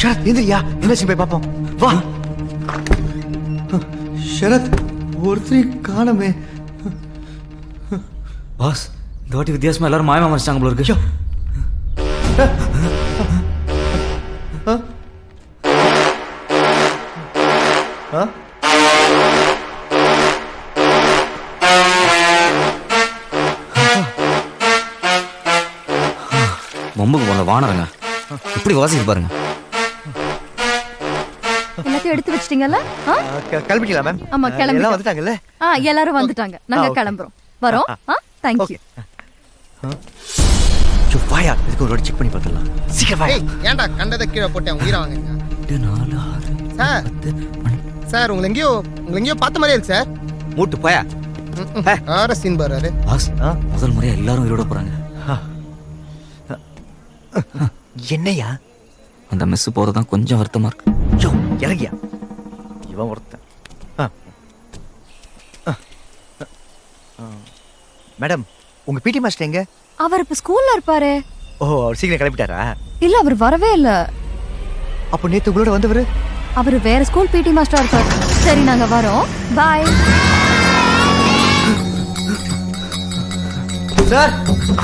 ஷரத் எந்திரியா, என்னாச்சு போய் பார்ப்போம் வா. ஷரத் ஒருத்தரையும் காணமே. பாஸ், இந்த வாட்டி வித்தியாசமா எல்லாரும் மாயமா மறைச்சிட்டாங்க போல இருக்கு. மொம்புக்கு போன வானரங்க இப்படி வாசிக்கு பாருங்க. எல்லாத்தையும் எடுத்து வச்சிட்டீங்கல்ல? கிளம்பிக்கலாம் மேம். ஆமா, கிளம்பி எல்லாம் வந்துட்டாங்கல்ல? எல்லாரும் வந்துட்டாங்க. நாங்க கிளம்புறோம். வரோம். Thank you. வாயா, இதுக்கு ஒரு செக் பண்ணி பார்த்துடலாம். சீக்கிரம் வாயா. ஏன்டா கண்டதை கீழே போட்டேன், உயிரை வாங்குங்க. 4 6 சார் உங்களை எங்கேயோ பார்த்த மாதிரியே இருக்கு சார். மூட்டு போயா. ஆர சீன் பாரு. பாஸ், முதல் முறையா எல்லாரும் உயிரோட போறாங்க. என்னையா அந்த மெஸ் போறதுதான் கொஞ்சம் வருத்தமா இருக்கு. யோ இறங்கியா, இவன் ஒருத்தன். மேடம், உங்க பிடி மாஸ்டர் எங்க? அவர் இப்ப ஸ்கூல்ல இருப்பாரு. ஓ, அவர் சீக்கிரம் கிளம்பிட்டாரா? இல்ல, அவர் வரவே இல்ல. அப்போ நேத்து உங்களோட வந்தவரு? அவர் வேற ஸ்கூல் பிடி மாஸ்டரா இருப்பாரு. சரி, நாங்க வரோம். Bye. Sir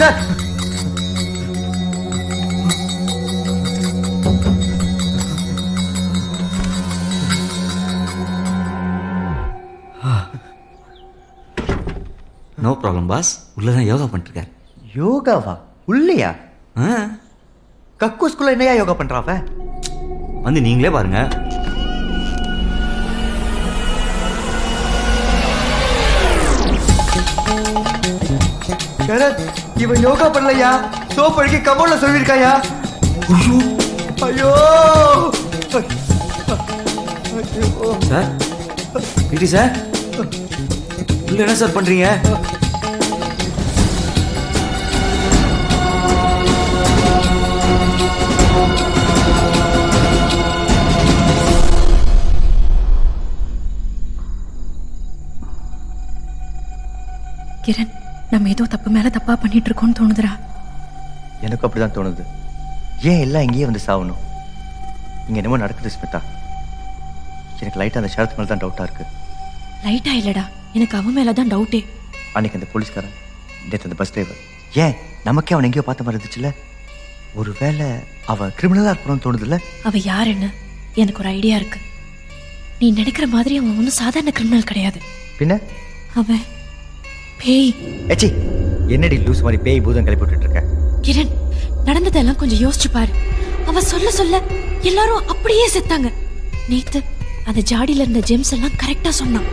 sir, no problem boss, உள்ளதான் யோகா பண்ணிட்டு இருக்காரு. யோகாவா? உள்ளையா? கக்கூஸ்குள்ள என்னையா யோகா பண்றாவ? வந்து நீங்களே பாருங்க. சரத், இவன் யோகா பண்ணலையா? சோப் அழுக்கி கபோர்ட்ல சொல்லிருக்காயா? ஐயோ சார், பிடி சார், உள்ள என்ன சார் பண்றீங்க? கிரண், நம்ம ஏதோ தப்பு மேல தப்பா பண்ணிட்டு இருக்கோம்னு தோணுதுடா. எனக்கு அப்படிதான் தோணுது. ஏன் எல்லாம் இங்கேயே வந்து சாவணும்? இங்க என்னமோ நடக்குது ஸ்மிதா. எனக்கு லைட்டா அந்த ஷரத் மேல தான் டவுட்டா இருக்கு. லைட்டா இல்லடா, எனக்கு அவன் மேலதான் டவுட்டே. அன்னைக்கு அந்த போலீஸ்காரன், நேற்று அந்த பஸ் டிரைவர், ஏன் நமக்கே அவன் எங்கேயோ பார்த்த மாதிரி இருந்துச்சுல்ல? ஒருவேளை அவன் கிரிமினலா இருக்கணும்னு தோணுதுல்ல? அவ யாருன்னு எனக்கு ஒரு ஐடியா இருக்கு. நீ நினைக்கிற மாதிரி அவன் ஒன்றும் சாதாரண கிரிமினல் கிடையாது. பின்ன அவன் பேய். ஏச்சி, என்னடி லூஸ் மாதிரி பேய் பூதம் கிளப்பி விட்டுட்டு இருக்க? கிரண், நடந்ததெல்லாம் கொஞ்சம் யோசிச்சு பாரு. அவ சொல்ல சொல்ல எல்லாரும் அப்படியே செத்தாங்க. நேத்து அந்த ஜாடியில இருந்த ஜெம்ஸ் எல்லாம் கரெக்டா சொன்னான்.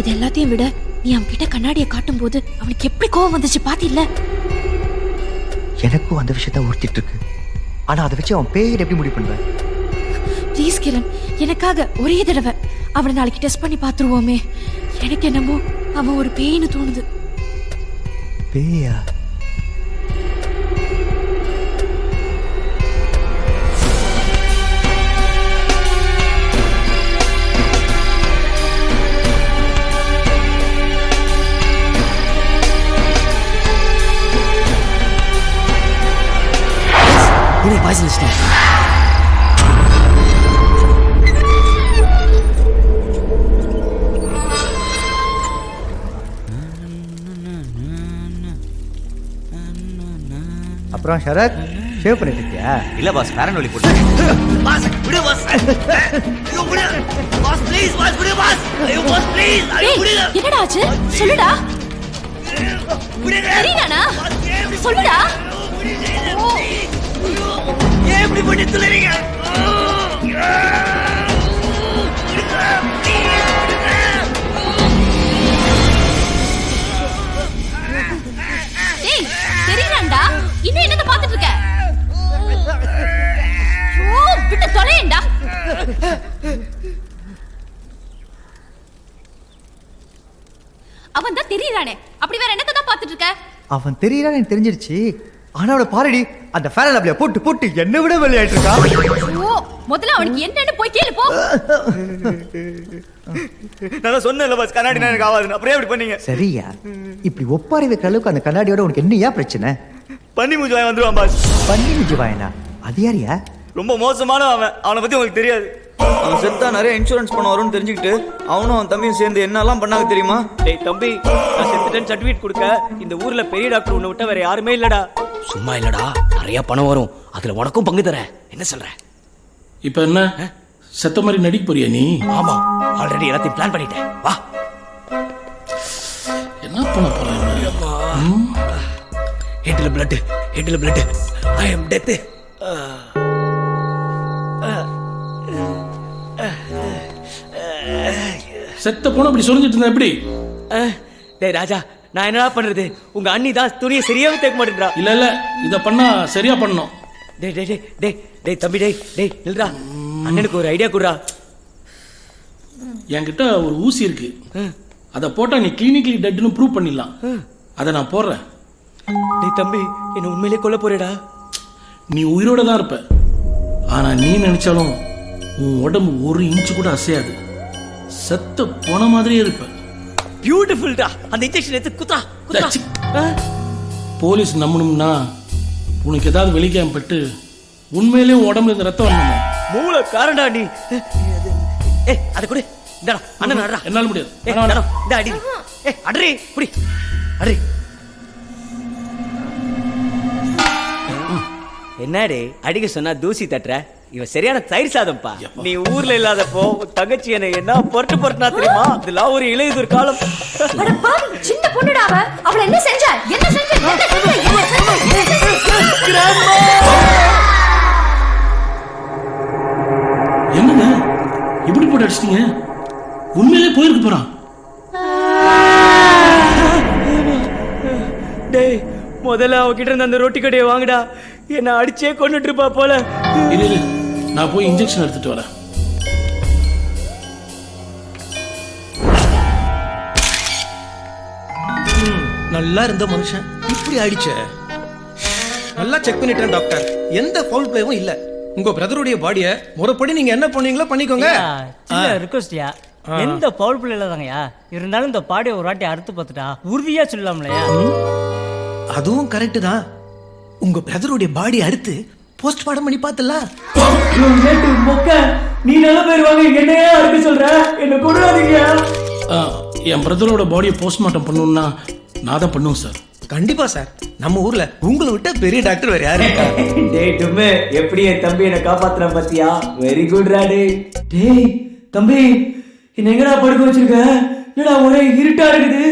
இது எல்லாத்தையும் விட நீ அவன் கிட்ட கண்ணாடியை காட்டும் போது அவனுக்கு எப்படி கோவம் வந்துச்சு பாத்தில்ல? எனக்கும் அந்த விஷயத்த உறுத்திட்டு இருக்கு. ஆனா அதை வச்சு அவன் பேய் எப்படி முடிவு பண்ணுவேன்? ப்ளீஸ் கிரண், எனக்காக ஒரே தடவை அவனை நாளைக்கு டெஸ்ட் பண்ணி பாத்துருவோமே. எனக்கு என்னமோ அவன் ஒரு பேய்னு தோணுது. பேயா? Boys list. அப்புறம் ஷரத், ஷேவ் பண்ணிட்டு இருக்கியா? இல்ல பாஸ், பேரன் வலி போட்டு. பாஸ் விடு பாஸ். ஐயோ விடு. பாஸ் ப்ளீஸ், பாஸ் விடு பாஸ். ஐயோ பாஸ் ப்ளீஸ். ஐயோ விடு. என்னடா ஆச்சு? சொல்லுடா. சரிடானா? சொல்லுடா. ஏன் இப்படி பண்ணி துளறீங்க? டேய், சரிடாண்டா. இன்னும் என்னத பாத்துட்டு இருக்க? ஓ, விட்டு தொலையேண்டா. அவன் தான் தெரியறானே. அப்படி வேற என்னத தான் பாத்துட்டு இருக்க? அவன் தெரியறானே எனக்கு தெரிஞ்சிருச்சு. ஆனா அவளை பாருடி, அந்த ஃபேன் அப்படியே போட்டு போட்டு என்ன விட விளையாட்டு இருக்கா. ஓ, முதல்ல அவனுக்கு என்னன்னு போய் கேளு போ. நான் சொன்னேன்ல பாஸ், கண்ணாடி எனக்கு ஆகாதுன்னு. அப்புறம் எப்படி பண்ணீங்க? சரியா, இப்படி ஒப்பாரி வைக்கிற அளவுக்கு அந்த கண்ணாடியோட உனக்கு என்னையா பிரச்சனை? பண்ணி மூஞ்சி வாங்கி வந்துருவான் பாஸ். பண்ணி மிஜி வாயனா? அது யாரியா? ரொம்ப மோசமான அவனை பத்தி உங்களுக்கு தெரியாது. அவன் செத்தா நிறைய இன்சூரன்ஸ் பண்ண வரும்னு தெரிஞ்சுக்கிட்டு அவனும் அவன் தம்பியும் சேர்ந்து என்னெல்லாம் பண்ணாங்க தெரியுமா? டேய் தம்பி, நான் செத்துட்டேன்னு சர்டிஃபிகேட் கொடுக்க இந்த ஊர்ல பெரிய டாக்டர் உன்னை விட்டா வேற யாருமே இல்லடா. சும்மா இல்லடா, நிறைய பணம் வரும், அதுல உனக்கும் பங்கு தரேன். என்ன சொல்ற? இப்ப என்ன செத்த மாதிரி நடிக்க போறியா நீ? ஆமா, ஆல்ரெடி எல்லாத்தையும் பிளான் பண்ணிட்டேன். வா. என்ன பண்ண போற? ஹெட்ல பிளட். ஐ அம் டெத். செத்த போன அப்படி சொல்லிட்டு இருந்தா எப்படி? டேய் ராஜா, நான் என்னடா பண்றது? உங்க அண்ணி தான் துணியை சரியாவே தேக்க மாட்டேன்றா. இல்ல இத பண்ணா சரியா பண்ணணும். டேய் டேய் டேய் டேய் தம்பி, டேய் நில்றா. அண்ணனுக்கு ஒரு ஐடியா குடுறா. என்கிட்ட ஒரு ஊசி இருக்கு, அத போட்டா நீ கிளினிக்கலி டெட்னு ப்ரூவ் பண்ணிடலாம். அத நான் போடுறேன். டேய் தம்பி, என்ன உண்மையிலே கொல்ல போறேடா? நீ உயிரோட தான் இருப்ப, ஆனா நீ நினைச்சாலும் உன் உடம்பு ஒரு இன்ச்சு கூட அசையாது. செத்த போன மாதிரியே இருப்ப. பியூட்டிஃபுல்டா. அந்த இன்ஜெக்ஷன் எடுத்து குத்தா. ச்சீ. போலீஸ் நம்பணும்னா உனக்கு ஏதாவது வெளிக்காம பட்டு உண்மையிலேயே உன் உடம்புல இந்த ரத்தம் வரணுமா? மூளை காரண்டா நீ. அத குடு. இந்தடா அண்ணன் அடடா. என்னால முடியாது. இந்த அடி. அடறி புடி. அடறி. என்னடே அடிக்க சொன்னா தூசி தட்டுற? இவ சரியான தயிர் சாதம்ப்பா. நீ ஊர்ல இல்லாதப்போ தங்கச்சி என்ன பொறுட்டுனா தெரியுமா? இதெல்லாம் ஒரு இளையுதிர் காலம். அட பாவி, சின்ன பொண்ணுடா அவ. அவள என்ன செஞ்ச? என்னங்க இப்படி போட்டு அடிச்சிட்டீங்க? உண்மையிலே போயிருக்கு போறான். டேய், முதல்ல அவகிட்ட இருந்த அந்த ரொட்டி கடையை வாங்குடா. என்ன அடிச்சே கொண்டுட்டு இருப்பா போல. இரு, நான் போய் இன்ஜெக்ஷன் எடுத்துட்டு வரேன். நல்லா இருந்த மனுஷன் இப்படி ஆயிடுச்ச. நல்லா செக் பண்ணிட்டேன் டாக்டர், எந்த ஃபவுல் பிளேவும் இல்ல. உங்க பிரதருடைய பாடிய முறைப்படி நீங்க என்ன பண்ணீங்களோ பண்ணிக்கோங்க. ரிக்வெஸ்ட்யா, எந்த பவுல் பிள்ளை இல்லதாங்கயா, இருந்தாலும் இந்த பாடியை ஒரு வாட்டி அறுத்து பார்த்துட்டா உறுதியா சொல்லலாம்லையா? அதுவும் கரெக்ட் தான். உங்க பிரதருடைய பாடி அறுத்து போஸ்ட்மார்ட்டம் பண்ணி பார்த்தலாம். நீ நல்ல பேர் வாங்க, என்னையா அறுக்க சொல்ற? என்ன கொண்டாதீங்க. என் பிரதரோட பாடியை போஸ்ட்மார்ட்டம் பண்ணணும்னா நான் தான் பண்ணுவேன் சார். கண்டிப்பா சார், நம்ம ஊர்ல உங்களை விட்ட பெரிய டாக்டர் வேற யாரு இருக்கா? டேய் டும்மே, எப்படி என் தம்பி என்ன காப்பாத்துறான் பாத்தியா? வெரி குட் ரா. டேய் தம்பி, என்ன எங்கடா படுக்க வச்சிருக்க? என்னடா ஒரே இருட்டா இருக்குது.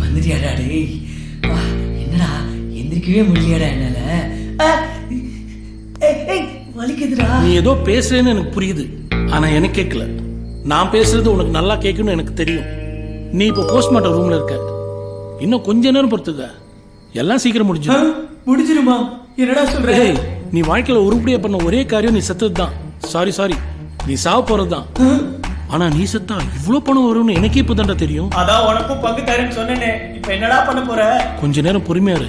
வந்துட்டியாடா? டேய் என்னடா எந்திரிக்கவே முடியலடா என்னால. வலிக்குதுடா. நீ ஏதோ பேசுறேன்னு எனக்கு புரியுது, ஆனா எனக்கு கேட்கல. நான் பேசுறது உனக்கு நல்லா கேட்கணும்னு எனக்கு தெரியும். நீ இப்போ போஸ்ட்மார்ட்டம் ரூம்ல இருக்க, இன்னும் கொஞ்ச நேரம் பொறுத்துக்க, எல்லாம் சீக்கிரம் முடிஞ்சிருமா? என்னடா சொல்ற? நீ வாழ்க்கையில உருப்படியா பண்ண ஒரே காரியம் நீ செத்தது தான். சாரி, நீ சாவ போறதுதான். ஆனா நீ செத்தா இவ்வளவு பணம் வரும்னு எனக்கே இப்பதான்டா தெரியும். அதான் உனக்கும் பங்கு தரேன்னு சொன்னேனே. இப்போ என்னடா பண்ண போற? கொஞ்ச நேரம் பொறுமையா இரு,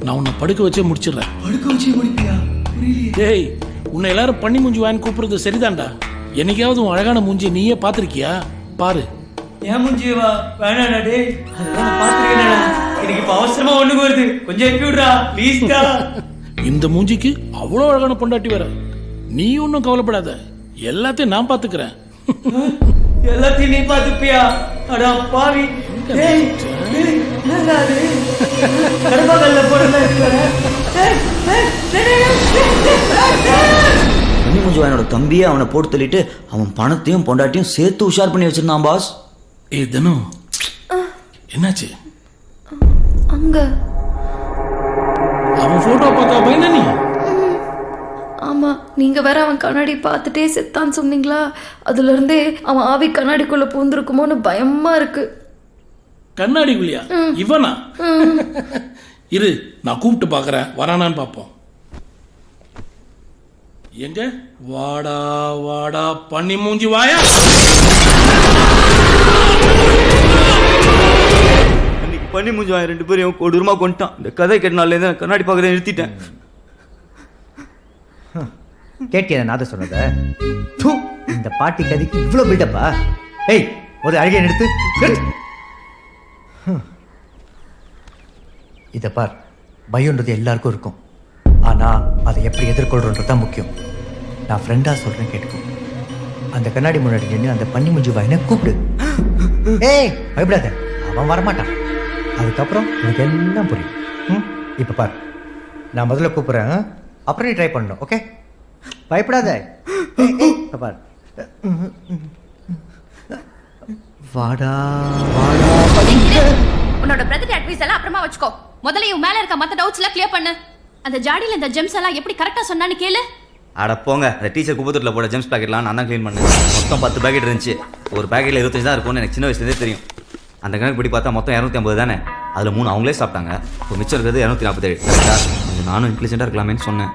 நான் உன்னை படுக்க வச்சே முடிச்சிடுறேன். படுக்க வச்சே முடிப்பியா? புரியலையே. டேய், உன்னை எல்லாரும் பண்ணி மூஞ்சி வாங்கி கூப்பிடுறது சரிதான்டா. என்னைக்காவது உன் அழகான மூஞ்சியை நீயே பாத்திருக்கியா? பாரு. ஏன் மூஞ்சியவா? வேணாடா. டேய் அதெல்லாம் நான் பாத்துருக்கேன்டா. எனக்கு இப்ப அவசரமா ஒண்ணுக்கு வருது, கொஞ்சம் எப்பி விடுறா ப்ளீஸ்டா. இந்த மூஞ்சிக்கு அவ்வளோ அழகான பொண்டாட்டி வர, நீ ஒன்றும் கவலைப்படாத, எல்லாத்தையும் நான் பாத்துக்கிறேன். எல்லாத்தையும் நீ பாத்துப்பியா? அடா பாவி. டேய் என்னடா இது? கர்மகல்ல போறதா இருக்கற? கண்ணி முஞ்சுவானோட தம்பியே அவனை போட்டு தள்ளிட்டு அவன் பணத்தையும் பொண்டாட்டியும் சேர்த்து உஷார் பண்ணி வச்சிருந்தான் பாஸ். தினம் என்னாச்சு? அங்க அவன் போட்டோ பார்த்தா பயனா நீ? ஆமா, நீங்க வேற அவன் கண்ணாடி பார்த்துட்டே செத்தான்னு சொன்னீங்களா, அதுல இருந்தே அவன் ஆவி கண்ணாடிக்குள்ள பூந்துருக்குமோன்னு பயமா இருக்கு. கண்ணாடிக்குள்ளியா? இவனா? இரு, நான் கூப்பிட்டு பாக்குறேன், வரானான்னு பாப்போம். எங்க? வாடா பண்ணி மூஞ்சி வாயா. அன்னைக்கு பண்ணி மூஞ்சுவான் ரெண்டு பேரும் கொடூரமா கொண்டுட்டான். இந்த கதை கேட்டனால கண்ணாடி பார்க்கறத நிறுத்திட்டேன். கேட்டியா நாத சொன்னத? இந்த பாட்டி கதைக்கு இவ்வளோ பில்டப்பா? ஏய், ஒரு அழகை எடுத்து இதை பார். பயம்ன்றது எல்லாருக்கும் இருக்கும், ஆனால் அதை எப்படி எதிர்கொள்கிறோன்றது தான் முக்கியம். நான் ஃப்ரெண்டாக சொல்கிறேன் கேட்டுக்கோ. அந்த கண்ணாடி முன்னாடி நின்று அந்த பன்னி முஞ்சு வாயினை கூப்பிடு. ஏய் பயப்படாத, அவன் வரமாட்டான். அதுக்கப்புறம் உனக்கு எல்லாம் புரியும். இப்போ பாரு, நான் முதல்ல கூப்பிட்றேன், அப்புறம் நீ ட்ரை பண்ணணும். ஓகே, பயப்படாத. இப்போ பாரு, வாடா வாடா. உன்னோட பிரதர் அட்வைஸ் எல்லாம் அப்புறமா வச்சுக்கோ. முதல்ல இவன் மேல இருக்க மத்த டவுட்ஸ் எல்லாம் கிளியர் பண்ணு. அந்த ஜாடியில இந்த ஜெம்ஸ் எல்லாம் எப்படி கரெக்டா சொன்னான்னு கேளு. அட போங்க, அந்த டீச்சர் குப்பத்தூரில் போட ஜெம்ஸ் பேக்கெட்லாம் நான் தான் க்ளீன் பண்ணேன். மொத்தம் 10 பேக்கெட் இருந்துச்சு. ஒரு பேக்கெட்டில் 25 தான் இருக்கும்னு எனக்கு சின்ன வயசுலேருந்தே தெரியும். அந்த கணக்கு படி பார்த்தா மொத்தம் 250 தானே. அதில் 3 அவங்களே சாப்பிட்டாங்க. இப்போ மிச்சம் இருக்கிறது 247. கரெக்டா? கொஞ்சம் நானும் இன்டெலிஜென்ட்டாக இருக்கலாமேன்னு சொன்னேன்.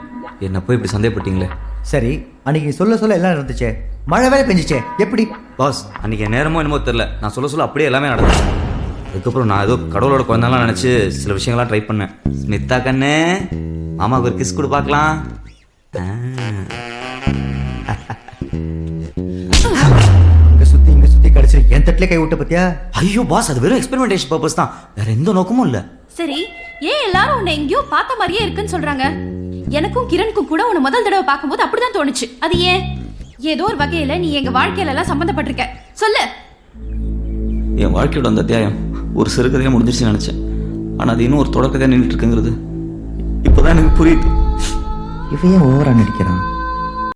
என்ன போய் இப்படி சந்தேகப்பட்டீங்களே. சரி, அன்னைக்கு சொல்ல சொல்ல எல்லாம் இருந்துச்சே, மழை வேலை பெஞ்சிச்சே, எப்படி? பாஸ், அன்றைக்கி நேரமோ என்னமோ தெரில, நான் சொல்ல சொல்ல அப்படியே எல்லாமே நடந்துச்சு. அதுக்கப்புறம் நான் ஏதோ கடவுளோட குழந்தைலாம் நினச்சி சில விஷயங்கள்லாம் ட்ரை பண்ணேன். ஸ்மிதா கண்ணு, மாமாவுக்கு ஒரு கிஸ் கொடு பார்க்கலாம். இங்க சுத்தி கடைசி என் தட்டிலே கை விட்ட பத்தியா? ஐயோ பாஸ், அது வெறும் எக்ஸ்பெரிமெண்டேஷன் பர்பஸ் தான், வேற எந்த நோக்கமும் இல்லை. சரி, ஏன் எல்லாரும் உன்னை எங்கேயோ பார்த்த மாதிரியே இருக்குன்னு சொல்றாங்க? எனக்கும் கிரணுக்கும் கூட உன்னை முதல் தடவை பார்க்கும்போது அப்படிதான் தோணுச்சு. அது ஏன்? ஏதோ ஒரு வகையில நீ எங்க வாழ்க்கையில எல்லாம் சம்பந்தப்பட்டிருக்க. சொல்லு. என் வாழ்க்கையோட அந்த அத்தியாயம் ஒரு சிறுகதையாக முடிஞ்சிருச்சுன்னு நினச்சேன். ஆனால் அது இன்னும் ஒரு தொடக்கதையாக நின்றுட்டு இருக்குங்கிறது இப்போதான் எனக்கு புரியுது. இவன் ஏன் ஓவரா நடிக்கிறான்?